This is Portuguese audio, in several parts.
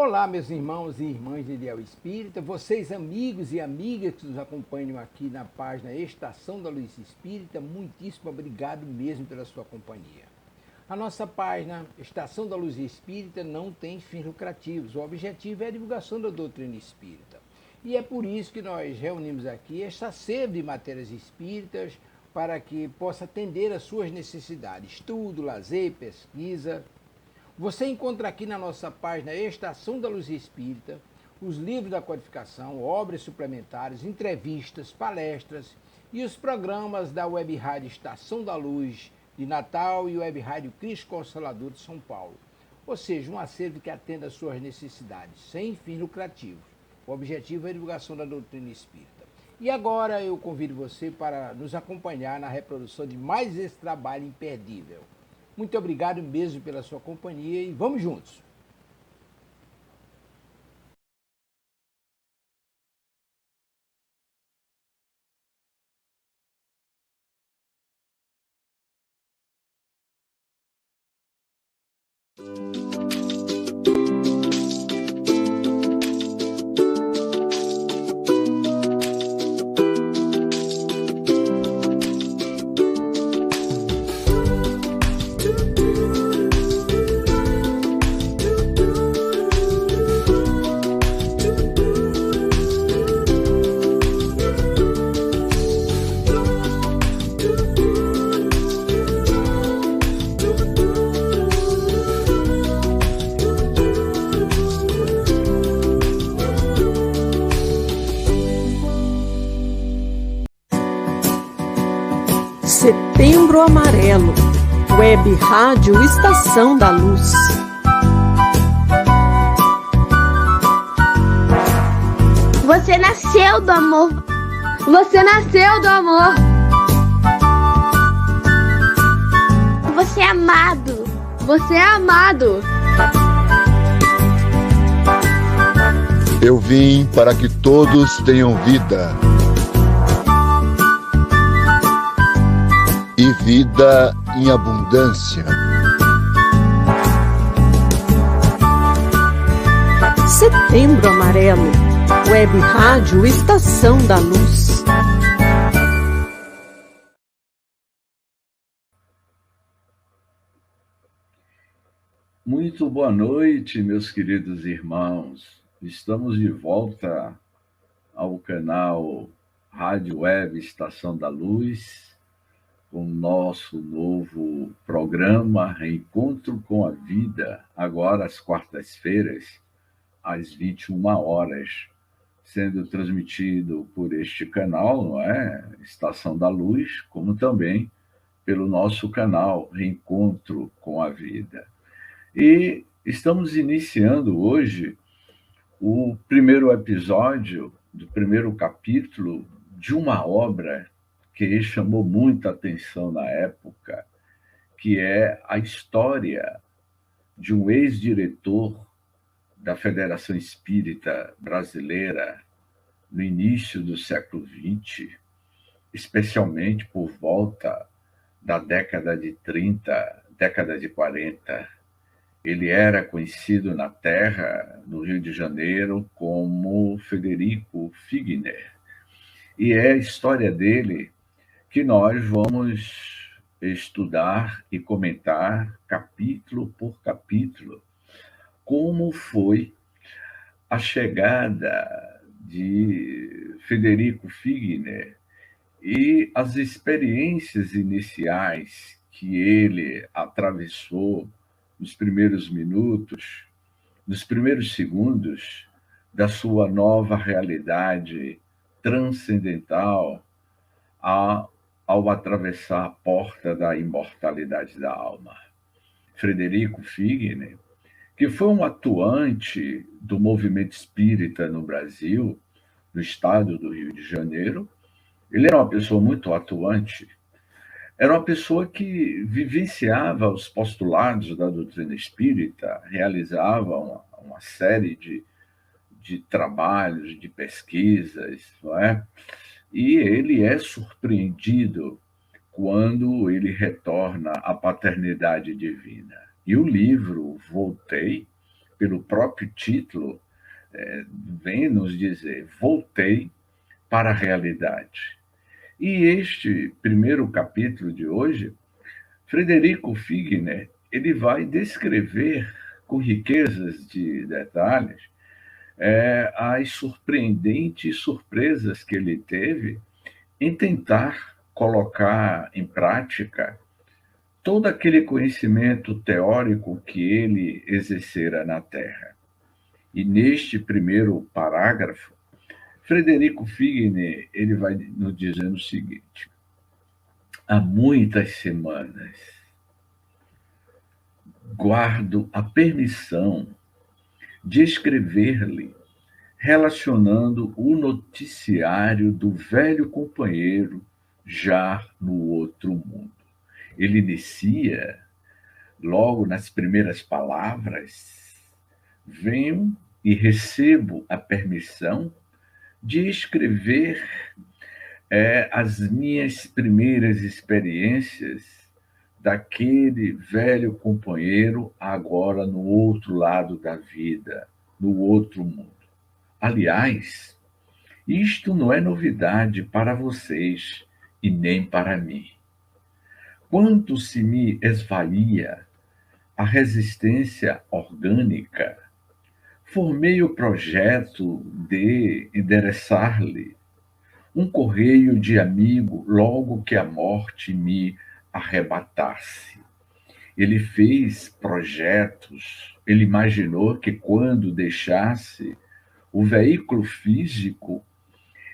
Olá, meus irmãos e irmãs de Ideal Espírita, vocês amigos e amigas que nos acompanham aqui na página Estação da Luz Espírita, muitíssimo obrigado mesmo pela sua companhia. A nossa página Estação da Luz Espírita não tem fins lucrativos, o objetivo é a divulgação da doutrina espírita. E é por isso que nós reunimos aqui esta sede de matérias espíritas para que possa atender às suas necessidades, estudo, lazer, pesquisa. Você encontra aqui na nossa página Estação da Luz Espírita os livros da codificação, obras suplementares, entrevistas, palestras e os programas da Web Rádio Estação da Luz de Natal e Web Rádio Cristo Consolador de São Paulo. Ou seja, um acervo que atenda às suas necessidades, sem fins lucrativos. O objetivo é a divulgação da doutrina espírita. E agora eu convido você para nos acompanhar na reprodução de mais esse trabalho imperdível. Muito obrigado mesmo pela sua companhia e vamos juntos! Setembro Amarelo, Web Rádio Estação da Luz. Você nasceu do amor. Você nasceu do amor. Você é amado. Você é amado. Eu vim para que todos tenham vida. E vida em abundância. Setembro Amarelo, Web Rádio Estação da Luz. Muito boa noite, meus queridos irmãos. Estamos de volta ao canal Rádio Web Estação da Luz, com o nosso novo programa Reencontro com a Vida, agora às quartas-feiras, às 21h, sendo transmitido por este canal, não é? Estação da Luz, como também pelo nosso canal Reencontro com a Vida. E estamos iniciando hoje o primeiro episódio do primeiro capítulo de uma obra que chamou muita atenção na época, que é a história de um ex-diretor da Federação Espírita Brasileira no início do século XX, especialmente por volta da década de 30, década de 40. Ele era conhecido na terra, no Rio de Janeiro, como Frederico Figner. E é a história dele que nós vamos estudar e comentar capítulo por capítulo como foi a chegada de Frederico Figner e as experiências iniciais que ele atravessou nos primeiros minutos, nos primeiros segundos da sua nova realidade transcendental ao atravessar a porta da imortalidade da alma. Frederico Figner, que foi um atuante do movimento espírita no Brasil, no estado do Rio de Janeiro, ele era uma pessoa muito atuante, era uma pessoa que vivenciava os postulados da doutrina espírita, realizava uma série de trabalhos, de pesquisas, não é? E ele é surpreendido quando ele retorna à paternidade divina. E o livro Voltei pelo próprio título, vem nos dizer: voltei para a realidade. E este primeiro capítulo de hoje, Frederico Figner, ele vai descrever com riquezas de detalhes as surpreendentes surpresas que ele teve em tentar colocar em prática todo aquele conhecimento teórico que ele exercera na Terra. E neste primeiro parágrafo, Frederico Figner, ele vai nos dizendo o seguinte: há muitas semanas guardo a permissão de escrever-lhe relacionando o noticiário do velho companheiro já no outro mundo. Ele inicia, logo nas primeiras palavras: venho e recebo a permissão de escrever as minhas primeiras experiências daquele velho companheiro agora no outro lado da vida, no outro mundo. Aliás, isto não é novidade para vocês e nem para mim. Quanto se me esvaía a resistência orgânica, formei o projeto de endereçar-lhe um correio de amigo logo que a morte me arrebatasse. Ele fez projetos, ele imaginou que quando deixasse o veículo físico,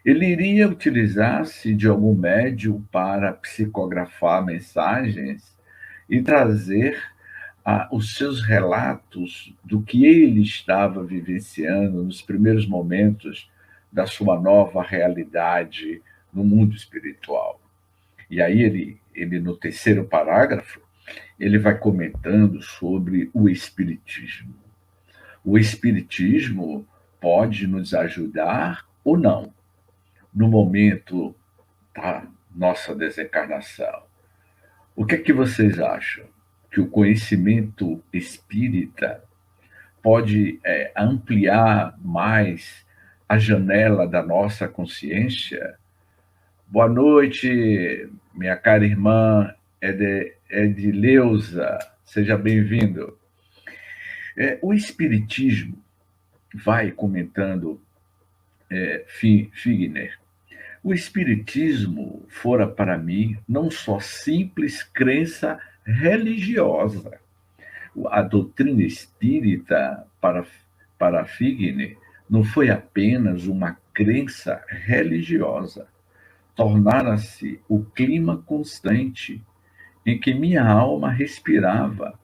ele iria utilizar-se de algum médium para psicografar mensagens e trazer os seus relatos do que ele estava vivenciando nos primeiros momentos da sua nova realidade no mundo espiritual. E aí ele no terceiro parágrafo, ele vai comentando sobre o espiritismo. O espiritismo pode nos ajudar ou não no momento da nossa desencarnação. O que é que vocês acham? Que o conhecimento espírita pode ampliar mais a janela da nossa consciência? Boa noite, minha cara irmã Edileuza, seja bem-vindo. O espiritismo, vai comentando Figner, o espiritismo fora para mim não só simples crença religiosa. A doutrina espírita para Figner não foi apenas uma crença religiosa, tornara-se o clima constante em que minha alma respirava,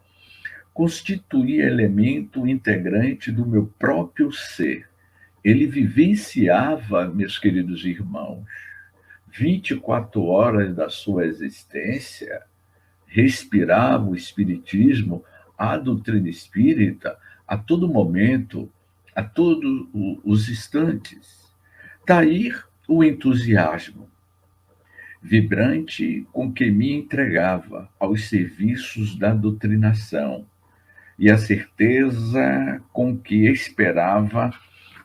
constituía elemento integrante do meu próprio ser. Ele vivenciava, meus queridos irmãos, 24 horas da sua existência, respirava o espiritismo, a doutrina espírita, a todo momento, a todos os instantes. Daí o entusiasmo vibrante com que me entregava aos serviços da doutrinação e a certeza com que esperava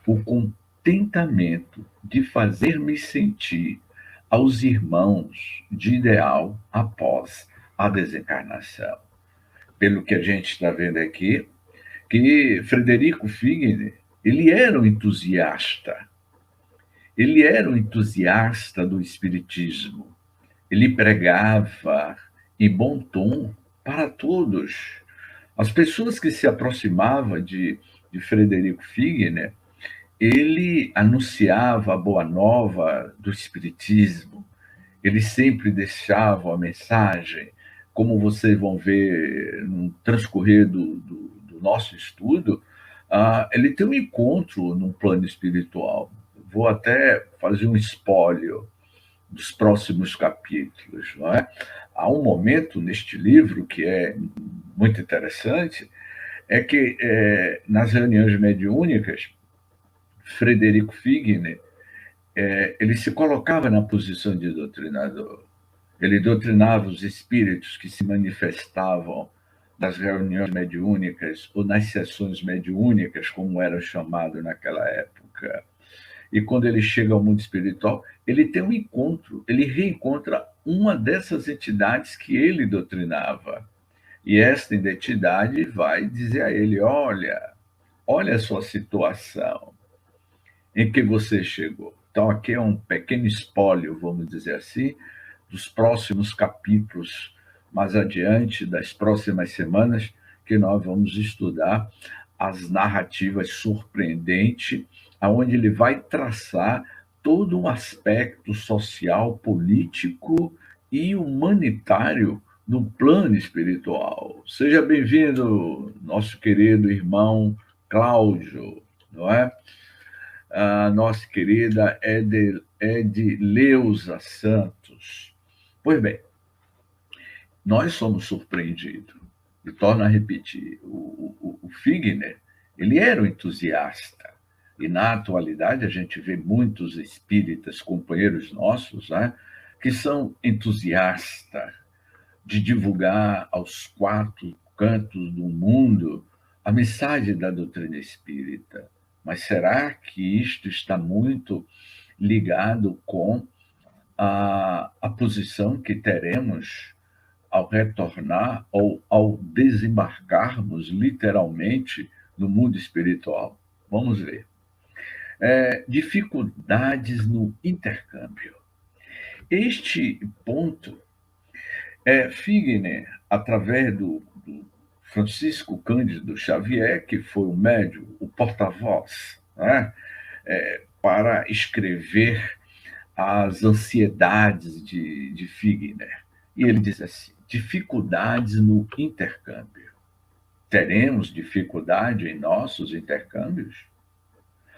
o contentamento de fazer-me sentir aos irmãos de ideal após a desencarnação. Pelo que a gente está vendo aqui, que Frederico Figner, ele era um entusiasta. Ele era um entusiasta do espiritismo. Ele pregava em bom tom para todos. As pessoas que se aproximavam de Frederico Figner, ele anunciava a boa nova do espiritismo. Ele sempre deixava a mensagem, como vocês vão ver no transcorrer do nosso estudo, ele tem um encontro num plano espiritual. Vou até fazer um espólio dos próximos capítulos, não é? Há um momento neste livro que é muito interessante, é que nas reuniões mediúnicas, Frederico Figner, ele se colocava na posição de doutrinador. Ele doutrinava os espíritos que se manifestavam das reuniões mediúnicas, ou nas sessões mediúnicas, como era chamado naquela época. E quando ele chega ao mundo espiritual, ele tem um encontro, ele reencontra uma dessas entidades que ele doutrinava. E esta entidade vai dizer a ele: olha a sua situação em que você chegou. Então, aqui é um pequeno espólio, vamos dizer assim, dos próximos capítulos, mais adiante, das próximas semanas, que nós vamos estudar as narrativas surpreendentes, onde ele vai traçar todo um aspecto social, político e humanitário no plano espiritual. Seja bem-vindo, nosso querido irmão Cláudio, não é? A nossa querida Edileuza Santos. Pois bem, nós somos surpreendidos. E torno a repetir, o Figner, ele era um entusiasta. E na atualidade a gente vê muitos espíritas, companheiros nossos, né, que são entusiastas de divulgar aos quatro cantos do mundo a mensagem da doutrina espírita. Mas será que isto está muito ligado com a posição que teremos ao retornar ou ao desembarcarmos literalmente no mundo espiritual? Vamos ver. Dificuldades no intercâmbio. Este ponto, Figner, através do Francisco Cândido Xavier, que foi o médium, o porta-voz, né, para escrever as ansiedades de Figner. E ele diz assim: dificuldades no intercâmbio. Teremos dificuldade em nossos intercâmbios?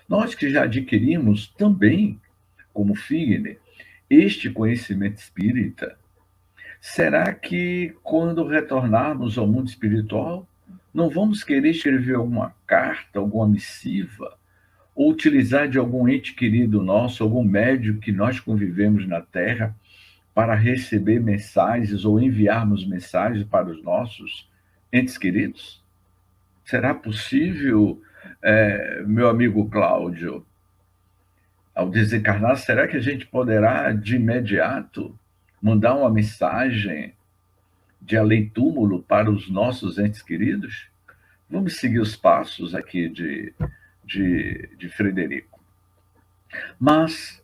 Nós que já adquirimos também, como Figner, este conhecimento espírita, será que quando retornarmos ao mundo espiritual, não vamos querer escrever alguma carta, alguma missiva, ou utilizar de algum ente querido nosso, algum médium que nós convivemos na Terra, para receber mensagens ou enviarmos mensagens para os nossos entes queridos? Será possível, meu amigo Cláudio, ao desencarnar, será que a gente poderá, de imediato, mandar uma mensagem de além-túmulo para os nossos entes queridos? Vamos seguir os passos aqui de Frederico. Mas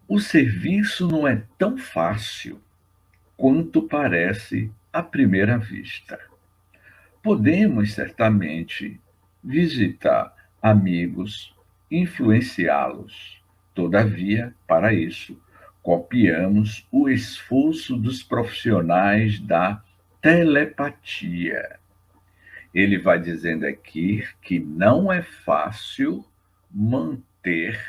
o serviço não é tão fácil quanto parece à primeira vista. Podemos, certamente, visitar amigos, influenciá-los. Todavia, para isso, copiamos o esforço dos profissionais da telepatia. Ele vai dizendo aqui que não é fácil manter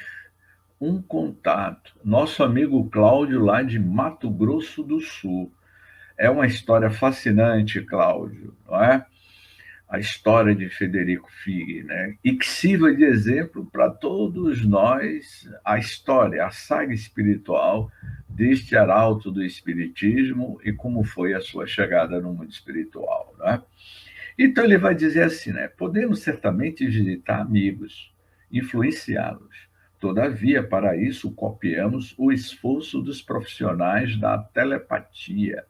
um contato. Nosso amigo Cláudio, lá de Mato Grosso do Sul. É uma história fascinante, Cláudio, não é? A história de Frederico Figner, né? E que sirva de exemplo para todos nós a história, a saga espiritual deste arauto do espiritismo e como foi a sua chegada no mundo espiritual, né? Então ele vai dizer assim, né? Podemos certamente visitar amigos, influenciá-los. Todavia, para isso, copiamos o esforço dos profissionais da telepatia.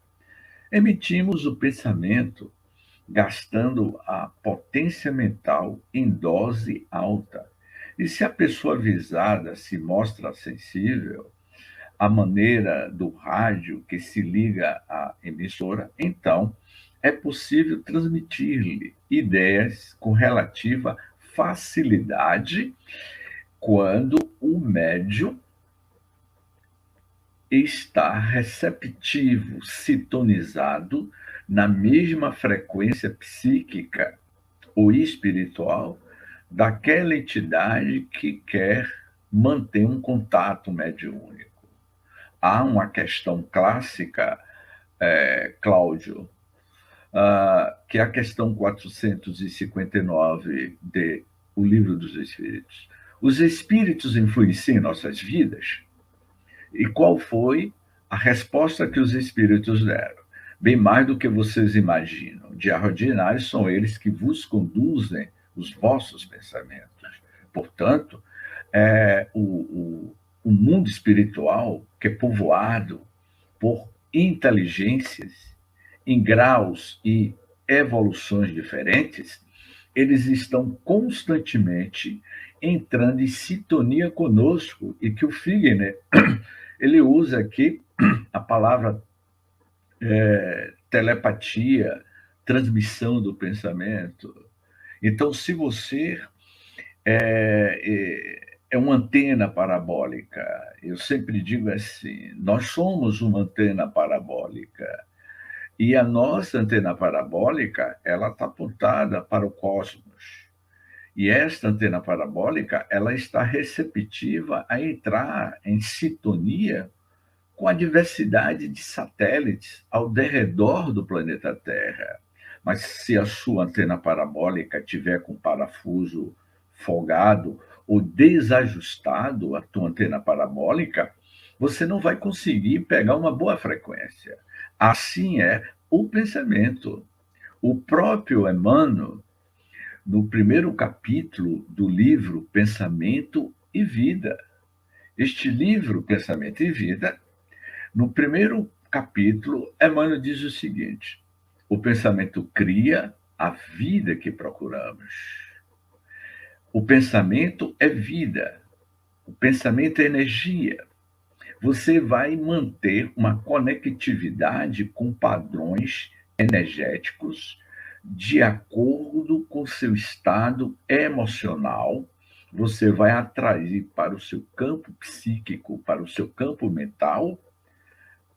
Emitimos o pensamento, gastando a potência mental em dose alta. E se a pessoa avisada se mostra sensível à maneira do rádio que se liga à emissora, então é possível transmitir-lhe ideias com relativa facilidade quando o médium está receptivo, sintonizado na mesma frequência psíquica ou espiritual daquela entidade que quer manter um contato mediúnico. Há uma questão clássica, Cláudio, que é a questão 459 de O Livro dos Espíritos. Os espíritos influenciam nossas vidas? E qual foi a resposta que os espíritos deram? bem mais do que vocês imaginam. De ordinário são eles que vos conduzem os vossos pensamentos. Portanto, o mundo espiritual, que é povoado por inteligências em graus e evoluções diferentes, eles estão constantemente entrando em sintonia conosco, e que o Figner, ele usa aqui a palavra telepatia, transmissão do pensamento. Então, se você é uma antena parabólica, eu sempre digo assim, nós somos uma antena parabólica, e a nossa antena parabólica, ela está apontada para o cosmos. E esta antena parabólica, ela está receptiva a entrar em sintonia com a diversidade de satélites ao derredor do planeta Terra. Mas se a sua antena parabólica tiver com parafuso folgado ou desajustado, a tua antena parabólica, você não vai conseguir pegar uma boa frequência. Assim é o pensamento. O próprio Emmanuel, no primeiro capítulo do livro Pensamento e Vida, este livro, Pensamento e Vida, no primeiro capítulo, Emmanuel diz o seguinte: o pensamento cria a vida que procuramos. O pensamento é vida. O pensamento é energia. Você vai manter uma conectividade com padrões energéticos de acordo com seu estado emocional. Você vai atrair para o seu campo psíquico, para o seu campo mental,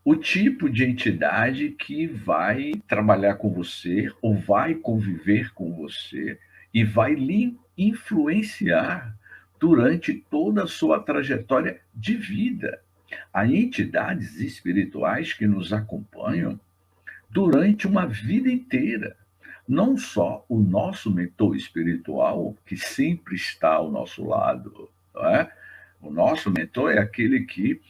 o tipo de entidade que vai trabalhar com você ou vai conviver com você e vai lhe influenciar durante toda a sua trajetória de vida. Há entidades espirituais que nos acompanham durante uma vida inteira. Não só o nosso mentor espiritual, que sempre está ao nosso lado, não é? O nosso mentor é aquele que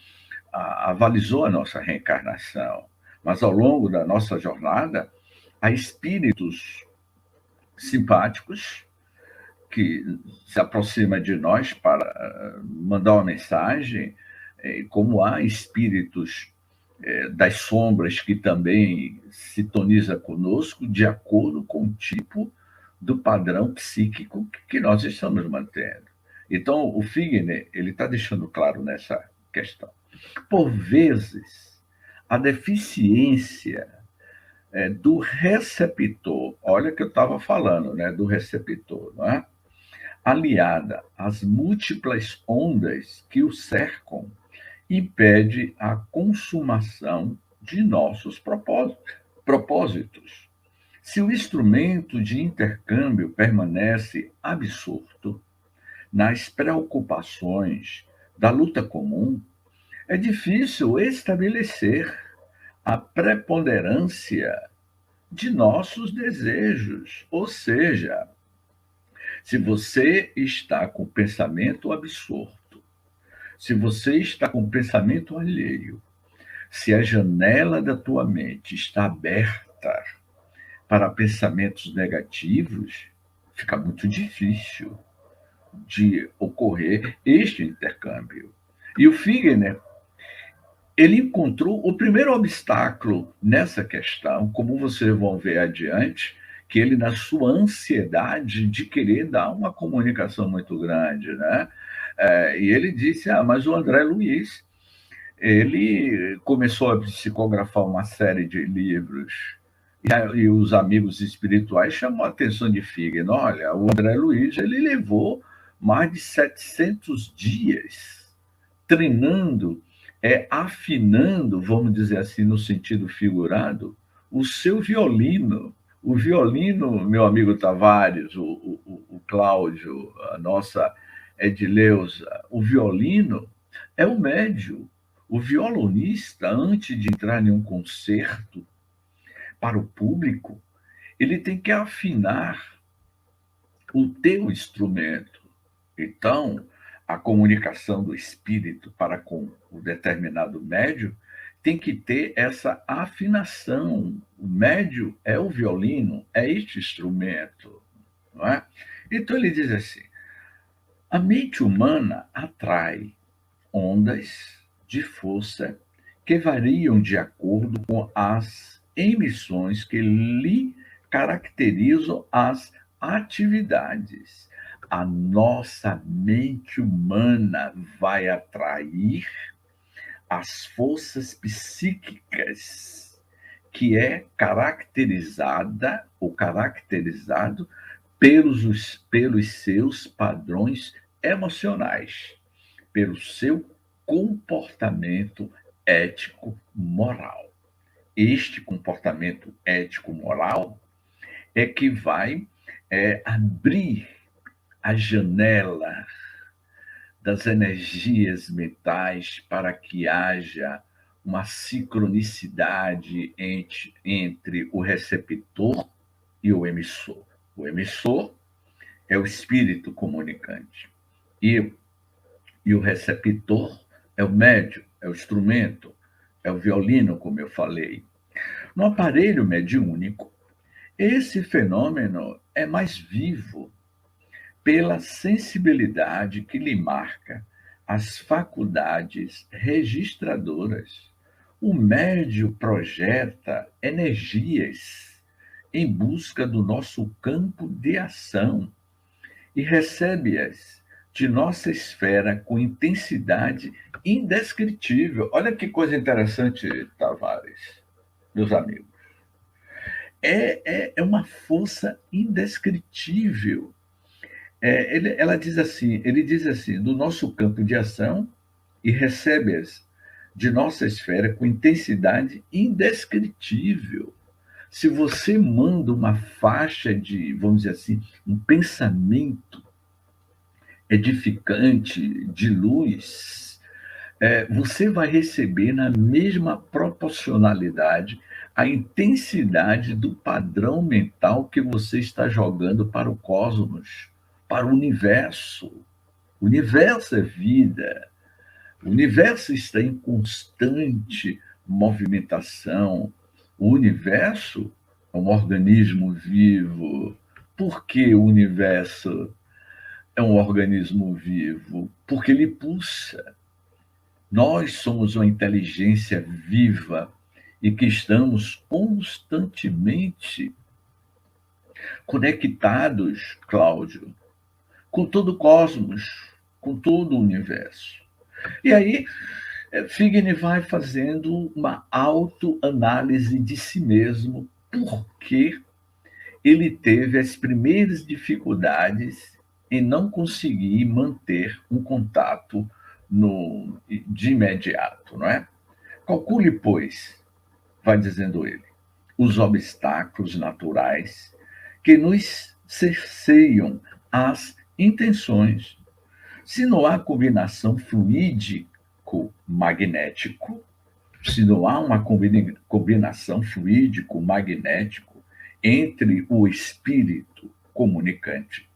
avalizou a nossa reencarnação, mas ao longo da nossa jornada, há espíritos simpáticos que se aproximam de nós para mandar uma mensagem, como há espíritos das sombras que também sintoniza conosco de acordo com o tipo do padrão psíquico que nós estamos mantendo. Então, o Figner, ele está deixando claro nessa questão. Por vezes, a deficiência do receptor, olha que eu estava falando, né, do receptor, não é? Aliada às múltiplas ondas que o cercam, impede a consumação de nossos propósitos. Se o instrumento de intercâmbio permanece absorto nas preocupações da luta comum, é difícil estabelecer a preponderância de nossos desejos. Ou seja, se você está com o pensamento absorto, se você está com o pensamento alheio, se a janela da tua mente está aberta para pensamentos negativos, fica muito difícil de ocorrer este intercâmbio. E o Figner, ele encontrou o primeiro obstáculo nessa questão, como vocês vão ver adiante, que ele, na sua ansiedade de querer dar uma comunicação muito grande, né? E ele disse, mas o André Luiz, ele começou a psicografar uma série de livros, e os amigos espirituais chamou a atenção de Figner. Olha, o André Luiz, ele levou mais de 700 dias treinando, afinando, vamos dizer assim, no sentido figurado, o seu violino. O violino, meu amigo Tavares, o Cláudio, a nossa Edileuza, o violino é o médium. O violonista, antes de entrar em um concerto para o público, ele tem que afinar o teu instrumento. Então, a comunicação do espírito para com o determinado médium tem que ter essa afinação O médium é o violino, é este instrumento, não é? Então ele diz assim: a mente humana atrai ondas de força que variam de acordo com as emissões que lhe caracterizam as atividades. A nossa mente humana vai atrair as forças psíquicas que é caracterizada ou caracterizado pelos seus padrões emocionais, pelo seu comportamento ético-moral. Este comportamento ético-moral é que vai abrir a janela das energias mentais para que haja uma sincronicidade entre o receptor e o emissor. O emissor é o espírito comunicante. E o receptor é o médium, é o instrumento, é o violino, como eu falei. No aparelho mediúnico, esse fenômeno é mais vivo pela sensibilidade que lhe marca as faculdades registradoras. O médium projeta energias em busca do nosso campo de ação e recebe-as de nossa esfera com intensidade indescritível. Olha que coisa interessante, Tavares, meus amigos. É uma força indescritível. Ele diz assim, do nosso campo de ação e recebe-as de nossa esfera com intensidade indescritível. Se você manda uma faixa de, vamos dizer assim, um pensamento edificante de luz, você vai receber na mesma proporcionalidade a intensidade do padrão mental que você está jogando para o cosmos, para o universo. O universo é vida. O universo está em constante movimentação. O universo é um organismo vivo. Por que o universo é um organismo vivo? Porque ele pulsa. Nós somos uma inteligência viva e que estamos constantemente conectados, Cláudio, com todo o cosmos, com todo o universo. E aí, Figner vai fazendo uma autoanálise de si mesmo, porque ele teve as primeiras dificuldades em não conseguir manter um contato de imediato, não é? Calcule, pois, vai dizendo ele, os obstáculos naturais que nos cerceiam as intenções. Se não há combinação fluídico-magnético, se não há uma combinação fluídico-magnético entre o espírito comunicante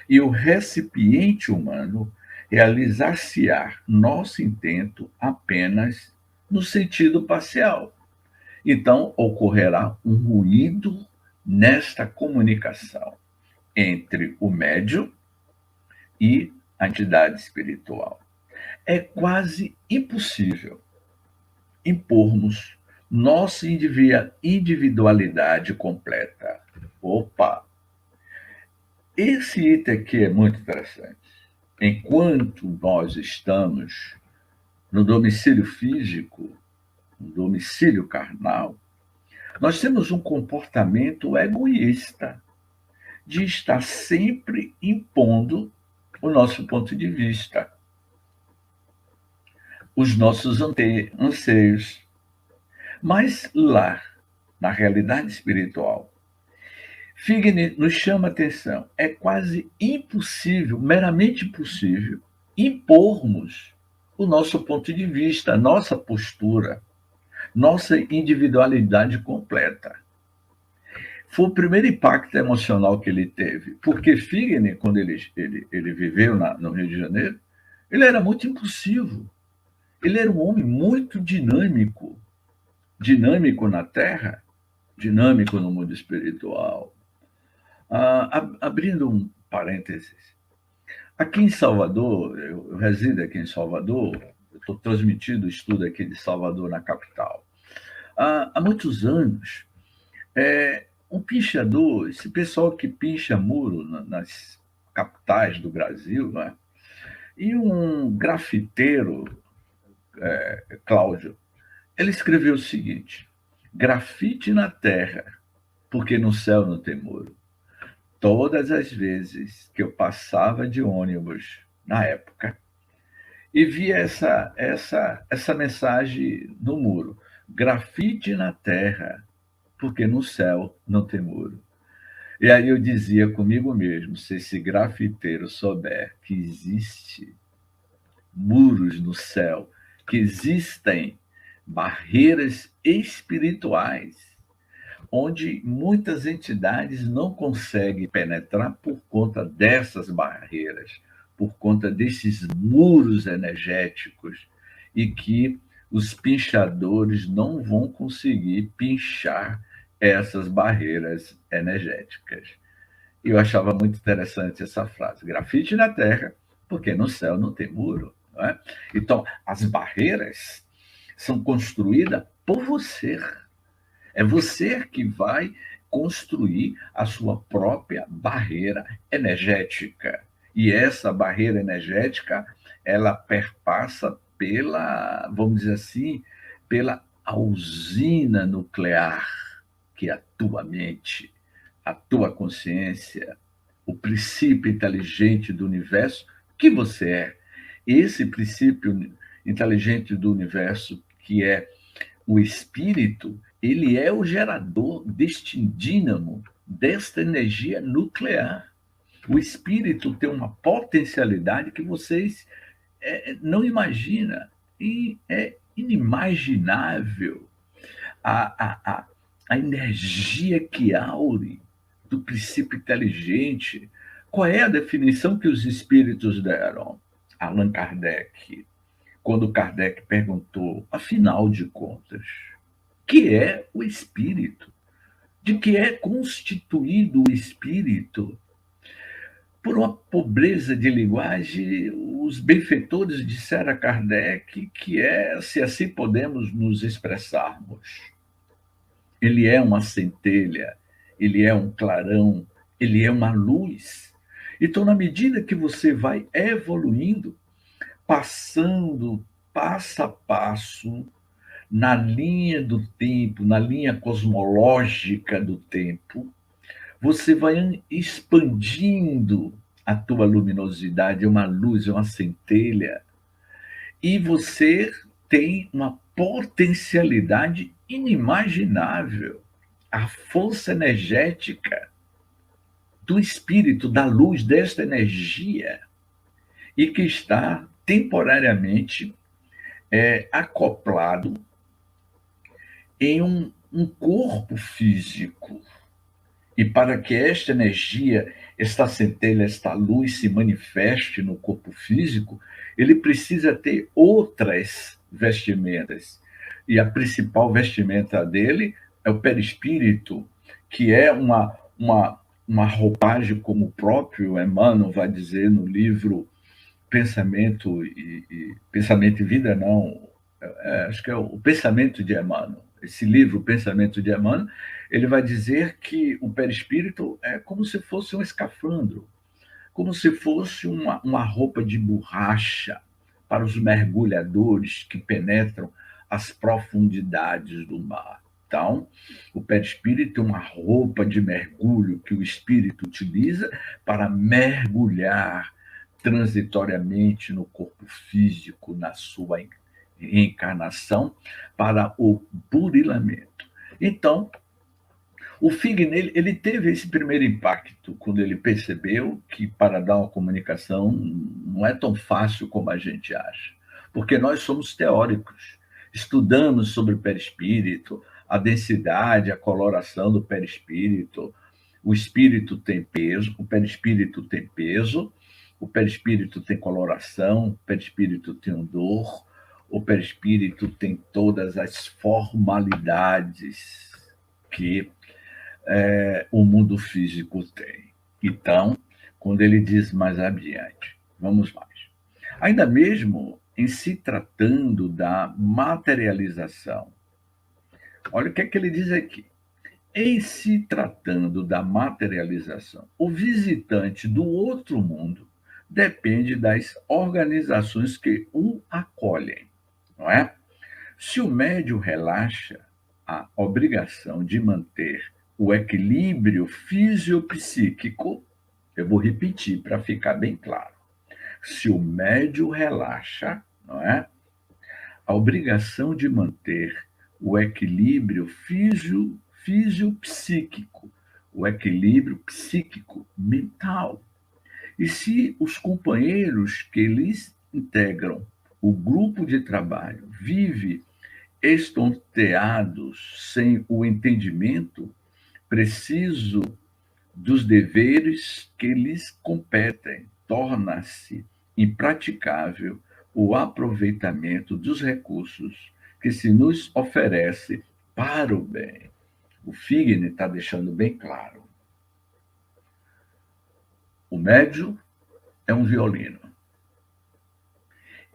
e o recipiente humano, realizar-se-á nosso intento apenas no sentido parcial. Então, ocorrerá um ruído nesta comunicação entre o médium e a entidade espiritual. É quase impossível impormos nossa individualidade completa. Opa! Esse item aqui é muito interessante. Enquanto nós estamos no domicílio físico, no domicílio carnal, nós temos um comportamento egoísta de estar sempre impondo o nosso ponto de vista, os nossos anseios. Mas lá, na realidade espiritual, Figner nos chama a atenção, é quase impossível, meramente impossível, impormos o nosso ponto de vista, a nossa postura, nossa individualidade completa. Foi o primeiro impacto emocional que ele teve, porque Figner, quando ele viveu no Rio de Janeiro, ele era muito impulsivo. Ele era um homem muito dinâmico na Terra, dinâmico no mundo espiritual. Abrindo um parênteses, aqui em Salvador, eu resido aqui em Salvador, eu estou transmitindo o estudo aqui de Salvador, na capital. Há muitos anos, um pinchador, esse pessoal que pincha muro nas capitais do Brasil, né? E um grafiteiro, Cláudio, ele escreveu o seguinte: grafite na terra, porque no céu não tem muro. Todas as vezes que eu passava de ônibus, na época, e via essa mensagem no muro: grafite na terra, porque no céu não tem muro. E aí eu dizia comigo mesmo: se esse grafiteiro souber que existe muros no céu, que existem barreiras espirituais, onde muitas entidades não conseguem penetrar por conta dessas barreiras, por conta desses muros energéticos, e que os pinchadores não vão conseguir pinchar essas barreiras energéticas. Eu achava muito interessante essa frase: grafite na terra, porque no céu não tem muro. Não é? Então, as barreiras são construídas por você. É você que vai construir a sua própria barreira energética. E essa barreira energética, ela perpassa pela, vamos dizer assim, pela usina nuclear, que é a tua mente, a tua consciência, o princípio inteligente do universo que você é. Esse princípio inteligente do universo, que é o espírito, ele é o gerador deste dínamo, desta energia nuclear. O espírito tem uma potencialidade que vocês não imaginam, e é inimaginável a energia que aure do princípio inteligente. Qual é a definição que os espíritos deram? Allan Kardec, quando Kardec perguntou, afinal de contas, que é o espírito? De que é constituído o espírito? Por uma pobreza de linguagem, os benfeitores disseram a Kardec que se assim podemos nos expressarmos, ele é uma centelha, ele é um clarão, ele é uma luz. Então, na medida que você vai evoluindo, passando passo a passo na linha do tempo, na linha cosmológica do tempo, você vai expandindo a tua luminosidade, é uma luz, é uma centelha, e você tem uma potencialidade inimaginável, a força energética do espírito, da luz, desta energia, e que está temporariamente acoplado em um corpo físico. E para que esta energia, esta centelha, esta luz se manifeste no corpo físico, ele precisa ter outras vestimentas. E a principal vestimenta dele é o perispírito, que é uma roupagem, como o próprio Emmanuel vai dizer no livro Pensamento e Vida, não, acho que é o Pensamento de Emmanuel. Esse livro, o Pensamento de Emmanuel, ele vai dizer que o perispírito é como se fosse um escafandro, como se fosse uma roupa de borracha para os mergulhadores que penetram as profundidades do mar. Então, o perispírito é uma roupa de mergulho que o espírito utiliza para mergulhar transitoriamente no corpo físico, na sua reencarnação, para o burilamento. Então, o Fig, ele teve esse primeiro impacto quando ele percebeu que para dar uma comunicação não é tão fácil como a gente acha, porque nós somos teóricos, estudamos sobre o perispírito, a densidade, a coloração do perispírito. O espírito tem peso, o perispírito tem peso, o perispírito tem coloração, o perispírito tem odor, o perispírito tem todas as formalidades que o mundo físico tem. Então, quando ele diz mais adiante, vamos mais. Ainda mesmo em se tratando da materialização, olha o que é que ele diz aqui. Em se tratando da materialização, o visitante do outro mundo depende das organizações que o acolhem, não é? Se o médium relaxa a obrigação de manter o equilíbrio fisiopsíquico, eu vou repetir para ficar bem claro. Se o médium relaxa, não é? A obrigação de manter o equilíbrio fisiopsíquico, o equilíbrio psíquico mental. E se os companheiros que lhes integram o grupo de trabalho vivem estonteados sem o entendimento preciso dos deveres que lhes competem, torna-se impraticável o aproveitamento dos recursos que se nos oferece para o bem. O Figner está deixando bem claro. O médium é um violino.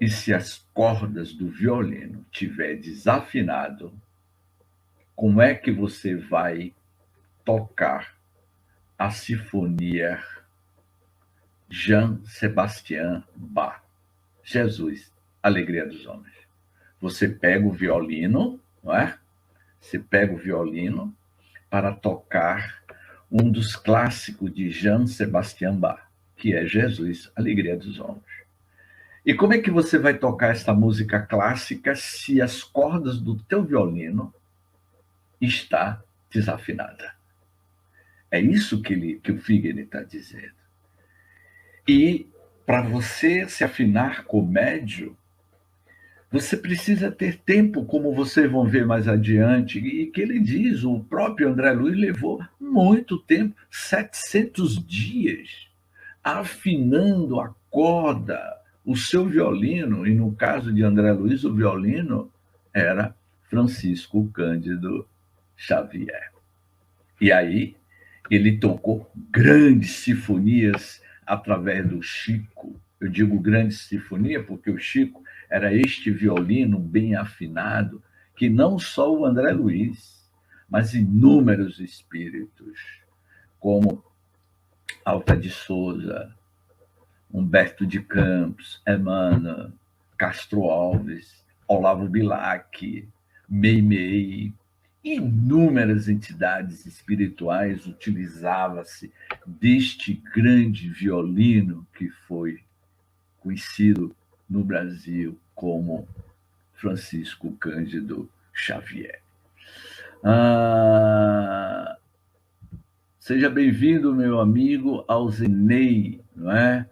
E se as cordas do violino tiver desafinado, como é que você vai tocar a sinfonia Jean Sebastian Bach? Jesus, Alegria dos Homens. Você pega o violino, não é? Você pega o violino para tocar um dos clássicos de Jean Sebastian Bach, que é Jesus, Alegria dos Homens. E como é que você vai tocar essa música clássica se as cordas do teu violino está desafinada? É isso que o Figner está dizendo. E para você se afinar com o médium, você precisa ter tempo, como vocês vão ver mais adiante, e que ele diz, o próprio André Luiz levou muito tempo, 700 dias, afinando a corda, o seu violino, e no caso de André Luiz, o violino era Francisco Cândido Xavier. E aí ele tocou grandes sinfonias através do Chico. Eu digo grande sinfonia porque o Chico era este violino bem afinado que não só o André Luiz, mas inúmeros espíritos, como Alta de Souza, Humberto de Campos, Emmanuel, Castro Alves, Olavo Bilac, Meimei, inúmeras entidades espirituais utilizava-se deste grande violino que foi conhecido no Brasil como Francisco Cândido Xavier. Seja bem-vindo, meu amigo Alzenei, não é?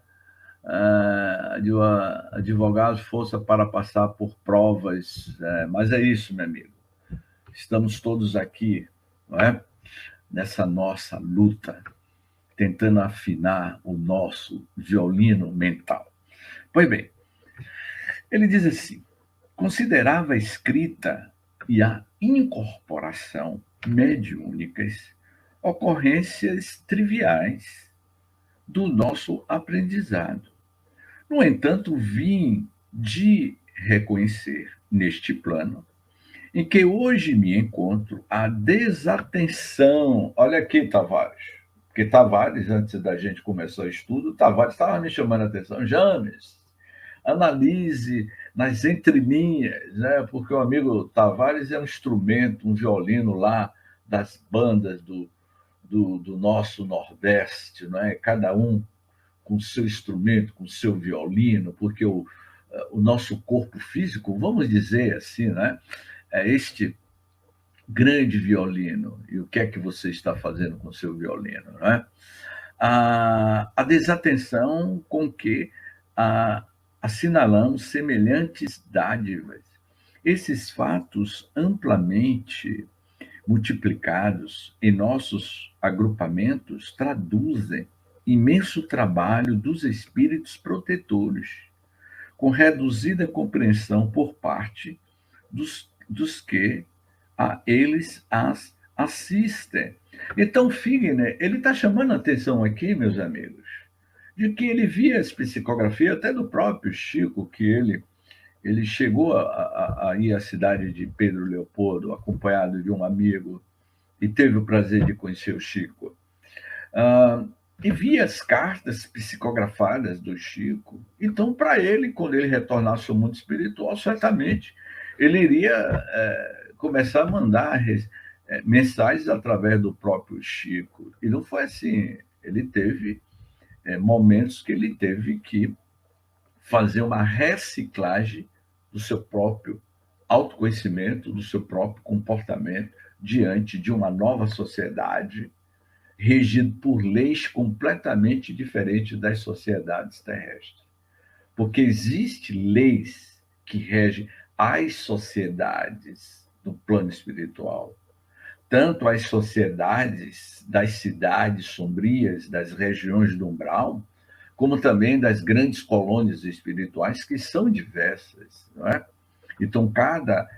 Advogados, força para passar por provas, mas é isso, meu amigo. Estamos todos aqui, não é? Nessa nossa luta, tentando afinar o nosso violino mental. Pois bem, ele diz assim, considerava a escrita e a incorporação mediúnicas ocorrências triviais do nosso aprendizado. No entanto, vim de reconhecer neste plano em que hoje me encontro a desatenção. Olha aqui, Tavares, porque Tavares, antes da gente começar o estudo, Tavares estava me chamando a atenção. James, analise nas entrelinhas, né? Porque o amigo Tavares é um instrumento, um violino lá das bandas do nosso Nordeste, não é? Cada um com seu instrumento, com seu violino, porque o nosso corpo físico, vamos dizer assim, né? É este grande violino. E o que é que você está fazendo com o seu violino? Não é? A desatenção com que assinalamos semelhantes dádivas. Esses fatos amplamente multiplicados em nossos agrupamentos traduzem imenso trabalho dos espíritos protetores, com reduzida compreensão por parte dos que a eles as assistem. Então, Figner, ele está chamando a atenção aqui, meus amigos, de que ele via as psicografias, até do próprio Chico, que ele chegou a ir à cidade de Pedro Leopoldo, acompanhado de um amigo, e teve o prazer de conhecer o Chico. E via as cartas psicografadas do Chico. Então, para ele, quando ele retornasse ao mundo espiritual, certamente ele iria começar a mandar mensagens através do próprio Chico. E não foi assim. Ele teve momentos que ele teve que fazer uma reciclagem do seu próprio autoconhecimento, do seu próprio comportamento diante de uma nova sociedade regido por leis completamente diferentes das sociedades terrestres. Porque existem leis que regem as sociedades do plano espiritual, tanto as sociedades das cidades sombrias, das regiões do umbral, como também das grandes colônias espirituais, que são diversas, não é? Então, cada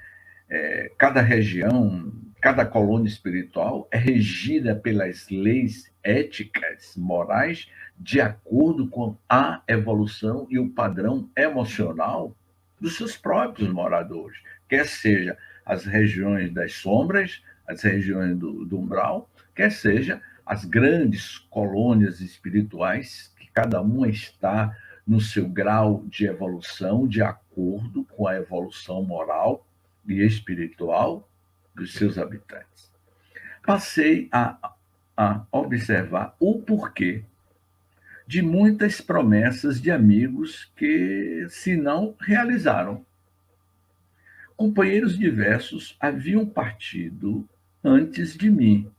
região, cada colônia espiritual é regida pelas leis éticas, morais, de acordo com a evolução e o padrão emocional dos seus próprios moradores, quer seja as regiões das sombras, as regiões do umbral, quer seja as grandes colônias espirituais, que cada uma está no seu grau de evolução, de acordo com a evolução moral e espiritual dos seus habitantes. Passei a observar o porquê de muitas promessas de amigos que se não realizaram. Companheiros diversos haviam partido antes de mim,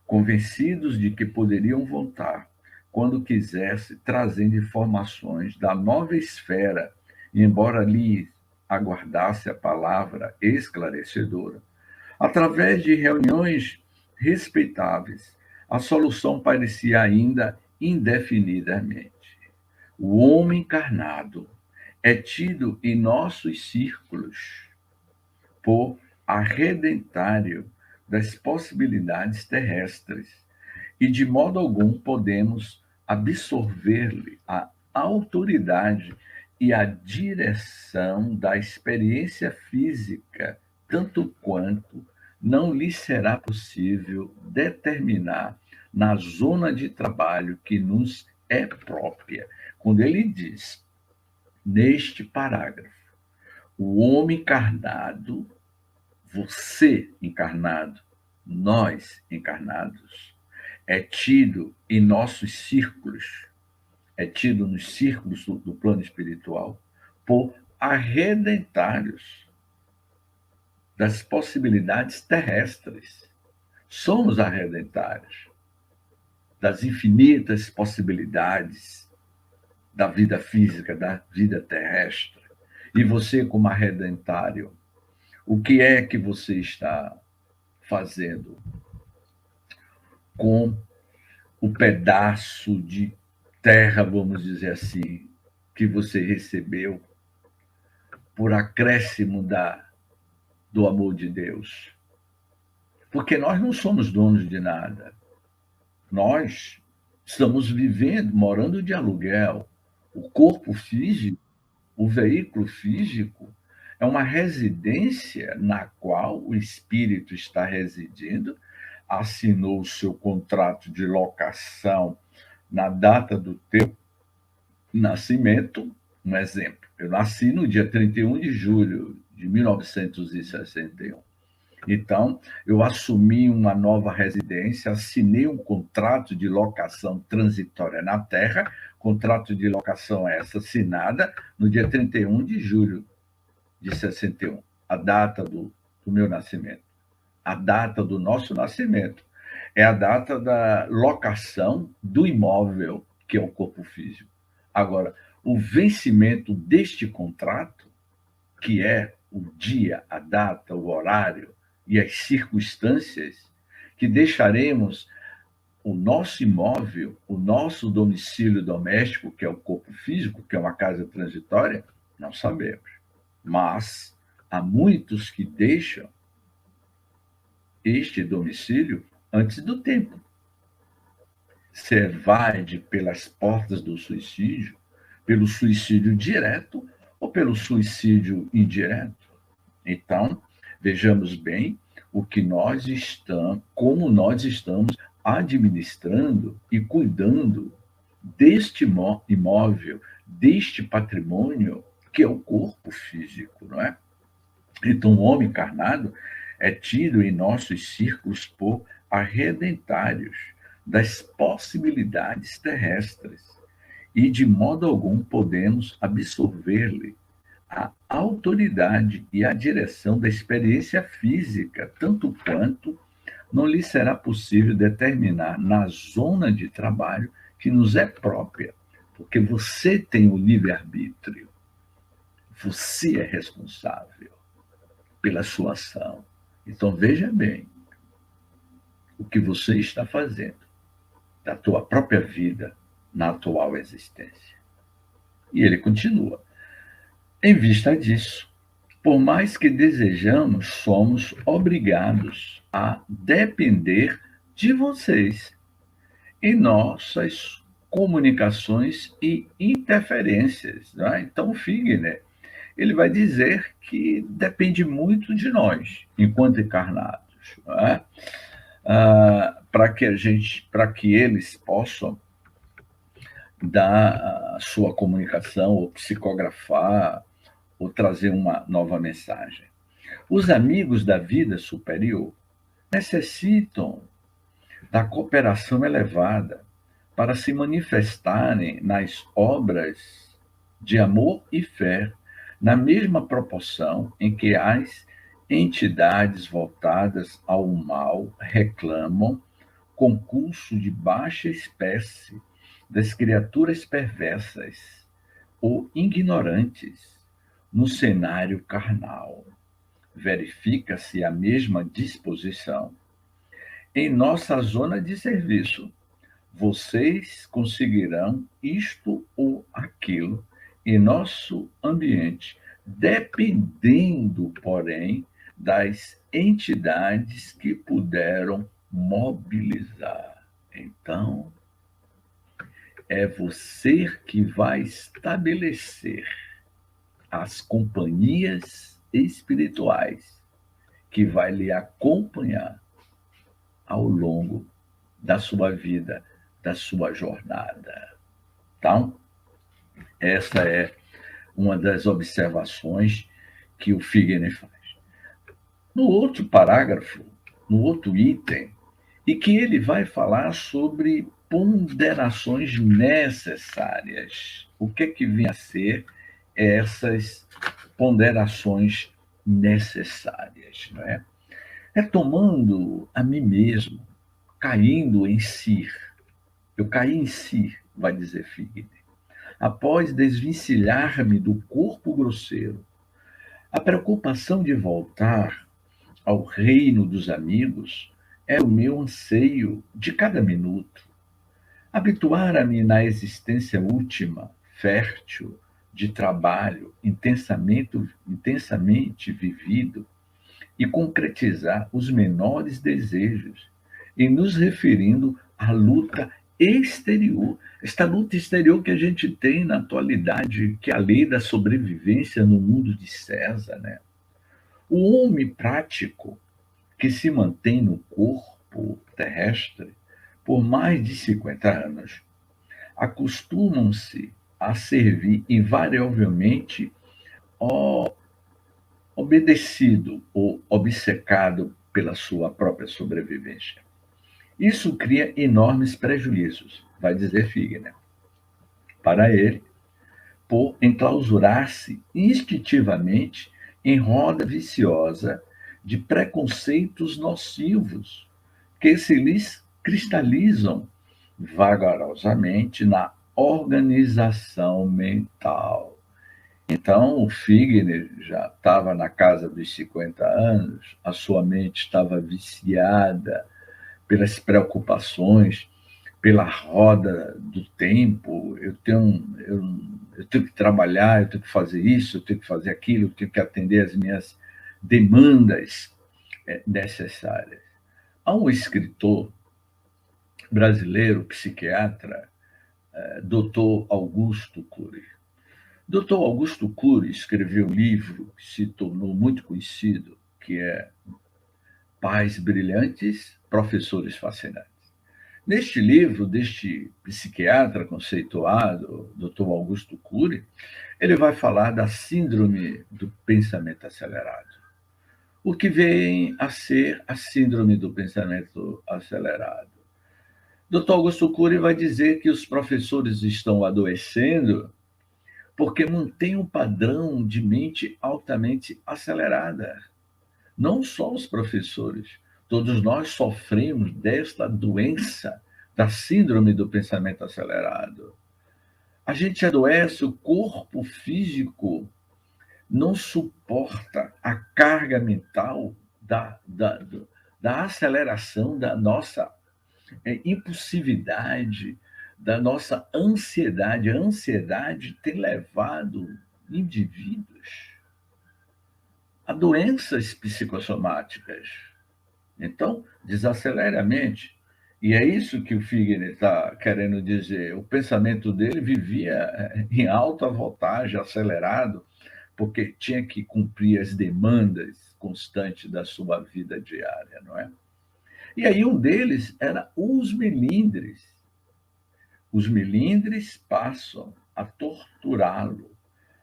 convencidos de que poderiam voltar quando quisesse, trazendo informações da nova esfera, e embora lhes aguardasse a palavra esclarecedora. Através de reuniões respeitáveis, a solução parecia ainda indefinidamente. O homem encarnado é tido em nossos círculos por arredentário das possibilidades terrestres, e de modo algum podemos absorver-lhe a autoridade e a direção da experiência física, tanto quanto não lhe será possível determinar na zona de trabalho que nos é própria. Quando ele diz, neste parágrafo, o homem encarnado, você encarnado, nós encarnados, é tido em nossos círculos, é tido nos círculos do plano espiritual por arredentários das possibilidades terrestres. Somos arredentários das infinitas possibilidades da vida física, da vida terrestre. E você, como arredentário, o que é que você está fazendo com o pedaço de terra, vamos dizer assim, que você recebeu por acréscimo do amor de Deus? Porque nós não somos donos de nada. Nós estamos vivendo, morando de aluguel. O corpo físico, o veículo físico, é uma residência na qual o espírito está residindo, assinou o seu contrato de locação na data do teu nascimento. Um exemplo, eu nasci no dia 31 de julho de 1961. Então, eu assumi uma nova residência, assinei um contrato de locação transitória na Terra, contrato de locação essa assinada no dia 31 de julho de 61, a data do meu nascimento. A data do nosso nascimento é a data da locação do imóvel, que é o corpo físico. Agora, o vencimento deste contrato, que é o dia, a data, o horário e as circunstâncias que deixaremos o nosso imóvel, o nosso domicílio doméstico, que é o corpo físico, que é uma casa transitória, não sabemos. Mas há muitos que deixam este domicílio antes do tempo. Você evade pelas portas do suicídio, pelo suicídio direto ou pelo suicídio indireto. Então, vejamos bem o que nós estamos, como nós estamos administrando e cuidando deste imóvel, deste patrimônio que é o corpo físico, não é? Então, o homem encarnado é tido em nossos círculos por arredentários das possibilidades terrestres e de modo algum podemos absorver-lhe a autoridade e a direção da experiência física, tanto quanto não lhe será possível determinar na zona de trabalho que nos é própria, porque você tem o livre-arbítrio, você é responsável pela sua ação. Então veja bem o que você está fazendo da tua própria vida na atual existência. E ele continua. Em vista disso, por mais que desejamos, somos obrigados a depender de vocês em nossas comunicações e interferências. Né? Então, Figner, ele vai dizer que depende muito de nós, enquanto encarnados, né? Para que eles possam dar a sua comunicação, ou psicografar, ou trazer uma nova mensagem. Os amigos da vida superior necessitam da cooperação elevada para se manifestarem nas obras de amor e fé, na mesma proporção em que as entidades voltadas ao mal reclamam concurso de baixa espécie das criaturas perversas ou ignorantes no cenário carnal. Verifica-se a mesma disposição em nossa zona de serviço. Vocês conseguirão isto ou aquilo em nosso ambiente, dependendo, porém, das entidades que puderam mobilizar. Então, é você que vai estabelecer as companhias espirituais que vai lhe acompanhar ao longo da sua vida, da sua jornada. Então, essa é uma das observações que o Figner faz. No outro parágrafo, no outro item, e que ele vai falar sobre ponderações necessárias. O que é que vem a ser essas ponderações necessárias, não é? Retomando a mim mesmo, caindo em si. Eu caí em si, vai dizer Figner. Após desvencilhar-me do corpo grosseiro, a preocupação de voltar ao reino dos amigos é o meu anseio de cada minuto. Habituar-me na existência última, fértil, de trabalho intensamente vivido e concretizar os menores desejos, em nos referindo à luta exterior. Esta luta exterior que a gente tem na atualidade, que é a lei da sobrevivência no mundo de César, né? O homem prático que se mantém no corpo terrestre por mais de 50 anos acostumam-se a servir invariavelmente obedecido ou obcecado pela sua própria sobrevivência. Isso cria enormes prejuízos, vai dizer Figner, para ele, por enclausurar-se instintivamente em roda viciosa de preconceitos nocivos que se lhes cristalizam vagarosamente na organização mental. Então, o Figner já estava na casa dos 50 anos, a sua mente estava viciada pelas preocupações, pela roda do tempo. Eu tenho que trabalhar, eu tenho que fazer isso, eu tenho que fazer aquilo, eu tenho que atender as minhas demandas necessárias. Há um escritor brasileiro, psiquiatra, Dr. Augusto Cury. Dr. Augusto Cury escreveu um livro que se tornou muito conhecido, que é Pais Brilhantes, Professores Fascinantes. Neste livro, deste psiquiatra conceituado, Dr. Augusto Cury, ele vai falar da síndrome do pensamento acelerado. O que vem a ser a síndrome do pensamento acelerado? Dr. Augusto Cury vai dizer que os professores estão adoecendo porque mantêm um padrão de mente altamente acelerada. Não só os professores, todos nós sofremos desta doença da síndrome do pensamento acelerado. A gente adoece, o corpo físico não suporta a carga mental da aceleração da nossa impulsividade, da nossa ansiedade. A ansiedade tem levado indivíduos a doenças psicossomáticas. Então, desacelere a mente. E é isso que o Figner está querendo dizer. O pensamento dele vivia em alta voltagem, acelerado, porque tinha que cumprir as demandas constantes da sua vida diária, não é? E aí um deles era os melindres. Os melindres passam a torturá-lo.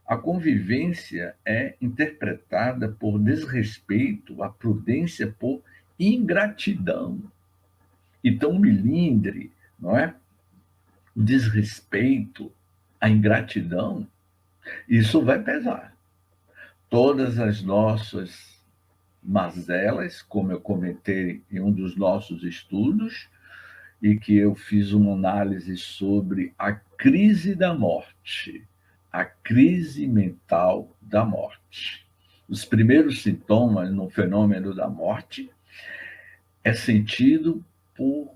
A convivência é interpretada por desrespeito, a prudência por ingratidão. Então, o melindre, não é? O desrespeito, a ingratidão, isso vai pesar. Todas as nossas mazelas, como eu comentei em um dos nossos estudos, e que eu fiz uma análise sobre a crise da morte, a crise mental da morte. Os primeiros sintomas no fenômeno da morte é sentido por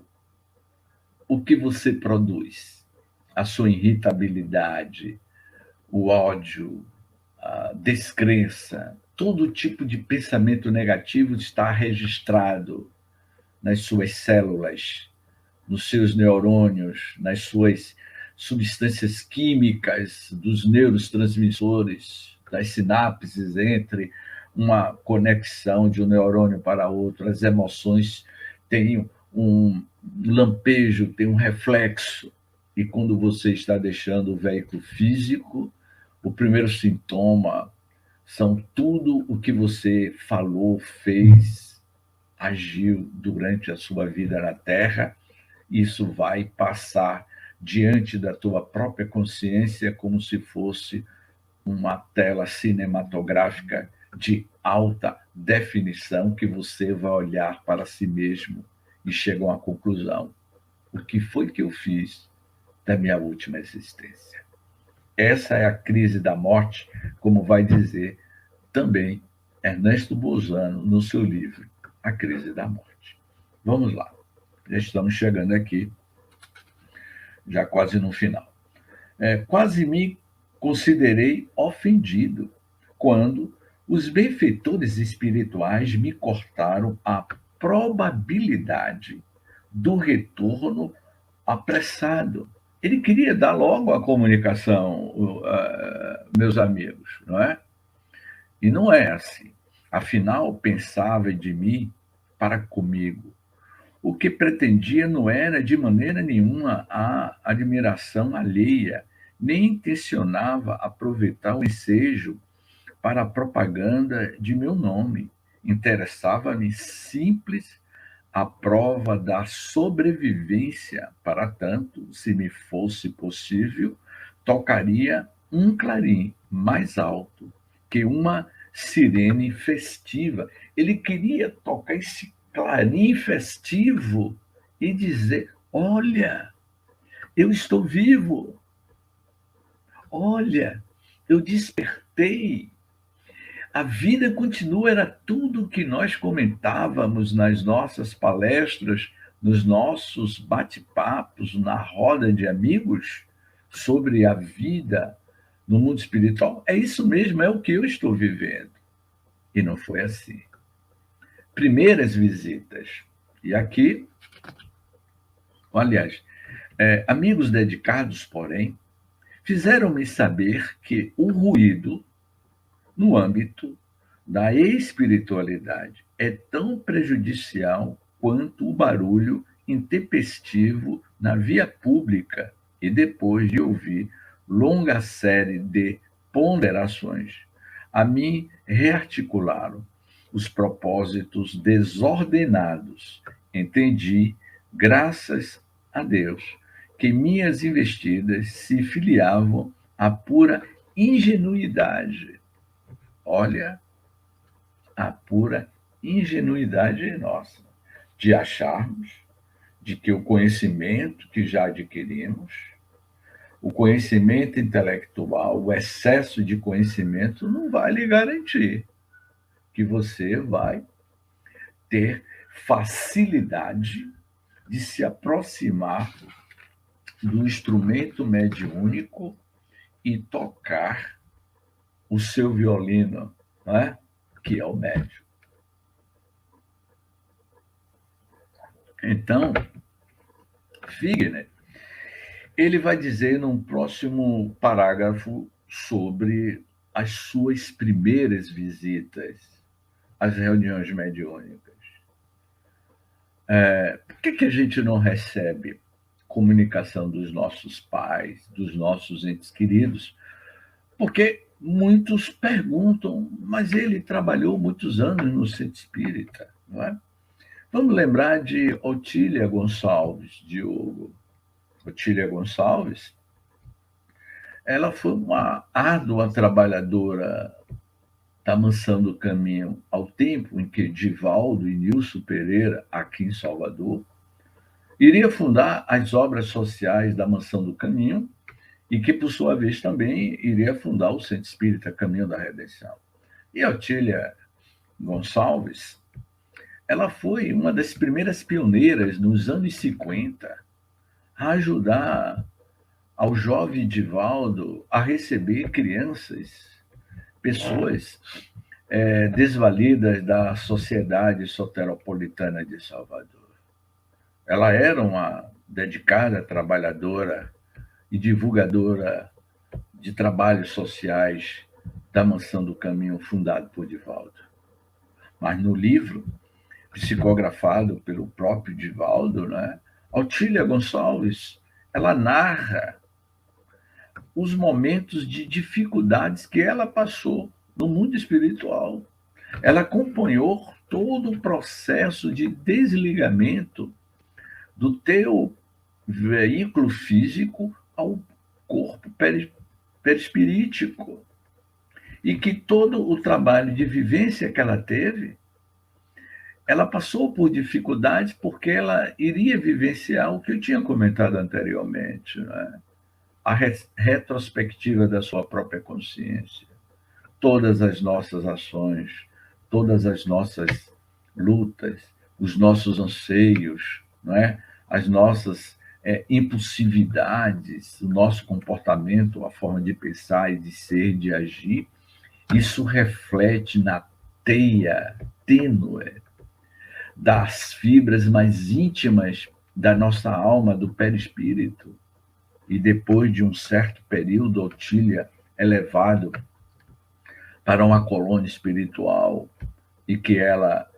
o que você produz, a sua irritabilidade, o ódio, a descrença, todo tipo de pensamento negativo está registrado nas suas células, nos seus neurônios, nas suas substâncias químicas, dos neurotransmissores, das sinapses entre uma conexão de um neurônio para outro. As emoções têm um lampejo, têm um reflexo. E quando você está deixando o veículo físico, o primeiro sintoma são tudo o que você falou, fez, agiu durante a sua vida na Terra. Isso vai passar diante da tua própria consciência como se fosse uma tela cinematográfica de alta definição que você vai olhar para si mesmo e chega a uma conclusão. O que foi que eu fiz da minha última existência? Essa é a crise da morte, como vai dizer também Ernesto Bozano no seu livro A Crise da Morte. Vamos lá. Já estamos chegando aqui, já quase no final. Quase me considerei ofendido quando os benfeitores espirituais me cortaram a probabilidade do retorno apressado. Ele queria dar logo a comunicação, meus amigos, não é? E não é assim. Afinal, pensava de mim para comigo. O que pretendia não era, de maneira nenhuma, a admiração alheia, nem intencionava aproveitar o ensejo para a propaganda de meu nome. Interessava-me simples a prova da sobrevivência. Para tanto, se me fosse possível, tocaria um clarim mais alto que uma sirene festiva. Ele queria tocar esse clarim festivo e dizer: olha, eu estou vivo. Olha, eu despertei. A vida continua, era tudo o que nós comentávamos nas nossas palestras, nos nossos bate-papos, na roda de amigos, sobre a vida no mundo espiritual. É isso mesmo, é o que eu estou vivendo. E não foi assim. Primeiras visitas E aqui, aliás, amigos dedicados, porém, fizeram-me saber que o ruído no âmbito da espiritualidade é tão prejudicial quanto o barulho intempestivo na via pública, e depois de ouvir longa série de ponderações, a mim rearticularam os propósitos desordenados. Entendi, graças a Deus, que minhas investidas se filiavam à pura ingenuidade. Olha, a pura ingenuidade nossa, de acharmos de que o conhecimento que já adquirimos, o conhecimento intelectual, o excesso de conhecimento não vai lhe garantir que você vai ter facilidade de se aproximar do instrumento mediúnico e tocar o seu violino, não é? Que é o médium. Então, Figner, ele vai dizer num próximo parágrafo sobre as suas primeiras visitas às reuniões mediúnicas. Por que a gente não recebe comunicação dos nossos pais, dos nossos entes queridos? Porque muitos perguntam, mas ele trabalhou muitos anos no centro espírita, não é? Vamos lembrar de Otília Gonçalves, Diogo. Otília Gonçalves, ela foi uma árdua trabalhadora da Mansão do Caminho, ao tempo em que Divaldo e Nilson Pereira, aqui em Salvador, iria fundar as obras sociais da Mansão do Caminho, e que, por sua vez, também iria fundar o Centro Espírita Caminho da Redenção. E a Otília Gonçalves, ela foi uma das primeiras pioneiras, nos anos 50, a ajudar ao jovem Divaldo a receber crianças, pessoas desvalidas da sociedade soteropolitana de Salvador. Ela era uma dedicada trabalhadora e divulgadora de trabalhos sociais da Mansão do Caminho, fundado por Divaldo. Mas no livro, psicografado pelo próprio Divaldo, né, Otília Gonçalves, ela narra os momentos de dificuldades que ela passou no mundo espiritual. Ela acompanhou todo o processo de desligamento do teu veículo físico ao corpo perispirítico. E que todo o trabalho de vivência que ela teve, ela passou por dificuldades porque ela iria vivenciar o que eu tinha comentado anteriormente, né? A retrospectiva da sua própria consciência. Todas as nossas ações, todas as nossas lutas, os nossos anseios, não é? As nossas impulsividades, o nosso comportamento, a forma de pensar e de ser, de agir, isso reflete na teia tênue das fibras mais íntimas da nossa alma, do perispírito. E depois de um certo período, Otília é levado para uma colônia espiritual, e que ela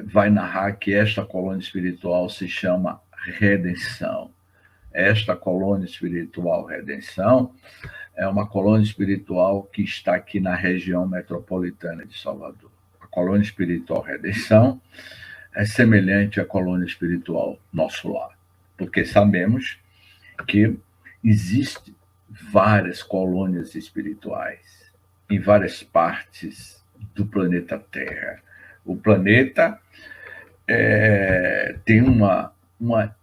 vai narrar que esta colônia espiritual se chama Redenção. Esta colônia espiritual Redenção é uma colônia espiritual que está aqui na região metropolitana de Salvador. A colônia espiritual Redenção é semelhante à colônia espiritual Nosso Lar, porque sabemos que existem várias colônias espirituais em várias partes do planeta Terra. O planeta tem uma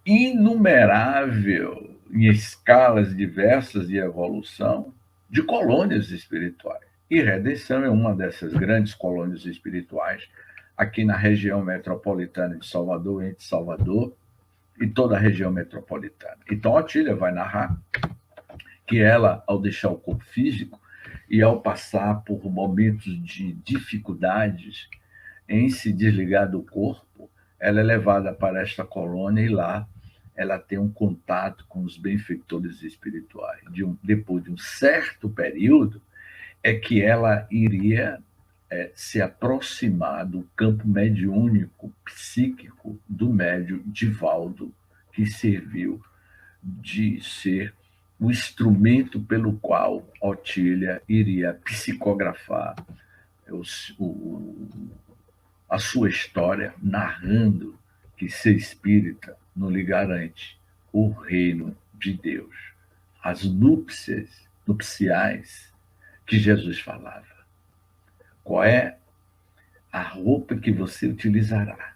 inumerável, em escalas diversas de evolução, de colônias espirituais. E Redenção é uma dessas grandes colônias espirituais aqui na região metropolitana de Salvador, entre Salvador e toda a região metropolitana. Então, Otília vai narrar que ela, ao deixar o corpo físico e ao passar por momentos de dificuldades em se desligar do corpo, ela é levada para esta colônia e lá ela tem um contato com os benfeitores espirituais. Depois de um certo período, é que ela iria se aproximar do campo mediúnico, psíquico, do médium Divaldo, que serviu de ser o instrumento pelo qual Otília iria psicografar a sua história, narrando que ser espírita não lhe garante o reino de Deus, as nupciais que Jesus falava. Qual é a roupa que você utilizará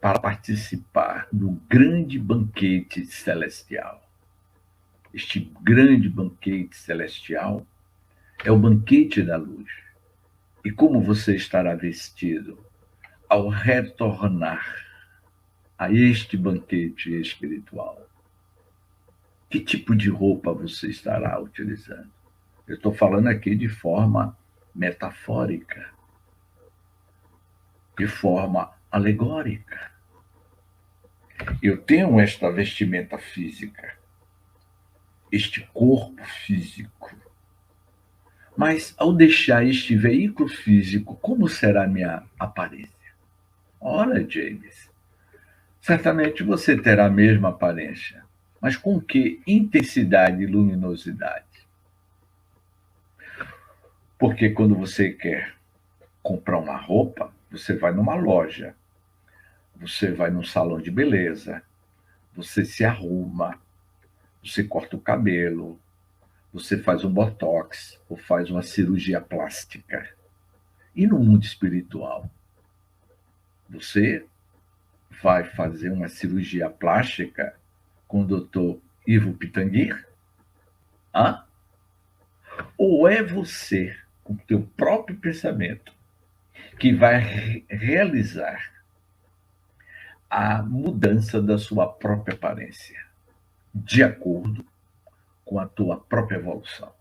para participar do grande banquete celestial? Este grande banquete celestial é o banquete da luz. E como você estará vestido ao retornar a este banquete espiritual? Que tipo de roupa você estará utilizando? Eu estou falando aqui de forma metafórica, de forma alegórica. Eu tenho esta vestimenta física, este corpo físico. Mas, ao deixar este veículo físico, como será a minha aparência? Ora, James, certamente você terá a mesma aparência, mas com que intensidade e luminosidade? Porque quando você quer comprar uma roupa, você vai numa loja, você vai num salão de beleza, você se arruma, você corta o cabelo, você faz um botox ou faz uma cirurgia plástica. E no mundo espiritual? Você vai fazer uma cirurgia plástica com o Dr. Ivo Pitangui? Ou é você, com o teu próprio pensamento, que vai realizar a mudança da sua própria aparência, de acordo com a tua própria evolução?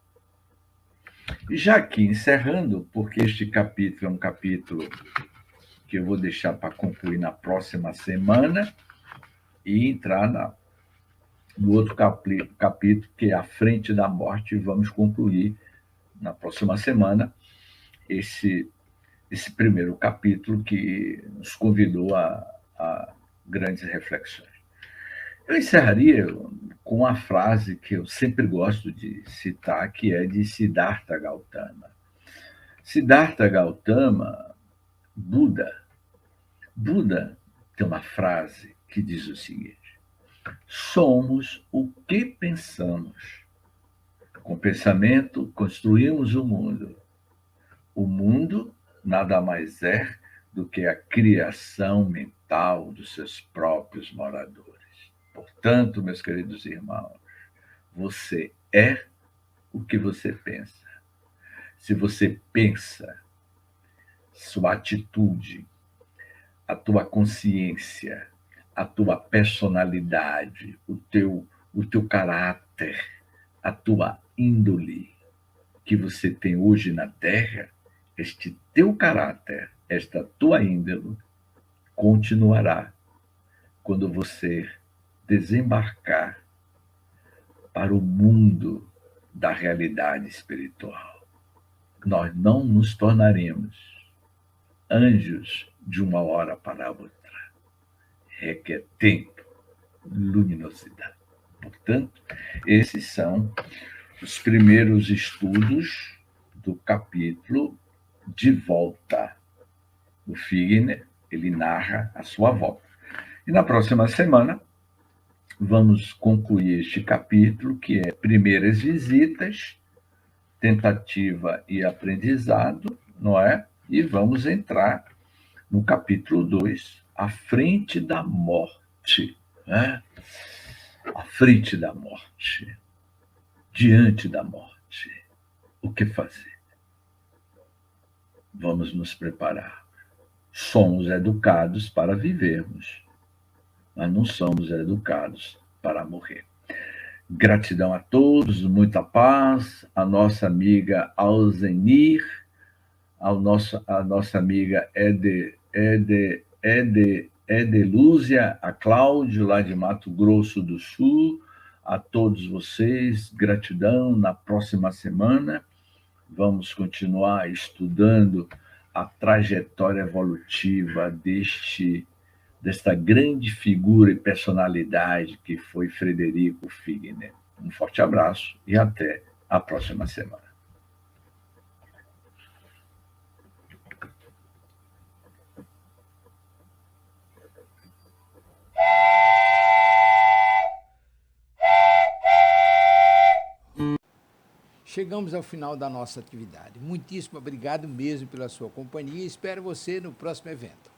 E já aqui encerrando, porque este capítulo é um capítulo que eu vou deixar para concluir na próxima semana e entrar no outro capítulo, que é A Frente da Morte, e vamos concluir na próxima semana esse primeiro capítulo que nos convidou a grandes reflexões. Eu encerraria com uma frase que eu sempre gosto de citar, que é de Siddhartha Gautama. Siddhartha Gautama, Buda tem uma frase que diz o seguinte: somos o que pensamos. Com pensamento, construímos o mundo. O mundo nada mais é do que a criação mental dos seus próprios moradores. Portanto, meus queridos irmãos, você é o que você pensa. Se você pensa, sua atitude, a tua consciência, a tua personalidade, o teu caráter, a tua índole que você tem hoje na Terra, este teu caráter, esta tua índole, continuará quando você desembarcar para o mundo da realidade espiritual. Nós não nos tornaremos anjos de uma hora para a outra. Requer tempo, luminosidade. Portanto, esses são os primeiros estudos do capítulo De Volta. O Figner, ele narra a sua volta. E na próxima semana, vamos concluir este capítulo, que é Primeiras Visitas, Tentativa e Aprendizado, não é? E vamos entrar no capítulo 2, A Frente da Morte. Né? A frente da morte. Diante da morte. O que fazer? Vamos nos preparar. Somos educados para vivermos, mas não somos educados para morrer. Gratidão a todos, muita paz, a nossa amiga Alzenir, a nossa amiga Edelúzia, a Cláudio, lá de Mato Grosso do Sul, a todos vocês, gratidão. Na próxima semana, vamos continuar estudando a trajetória evolutiva desta grande figura e personalidade que foi Frederico Figner. Um forte abraço e até a próxima semana. Chegamos ao final da nossa atividade. Muitíssimo obrigado mesmo pela sua companhia e espero você no próximo evento.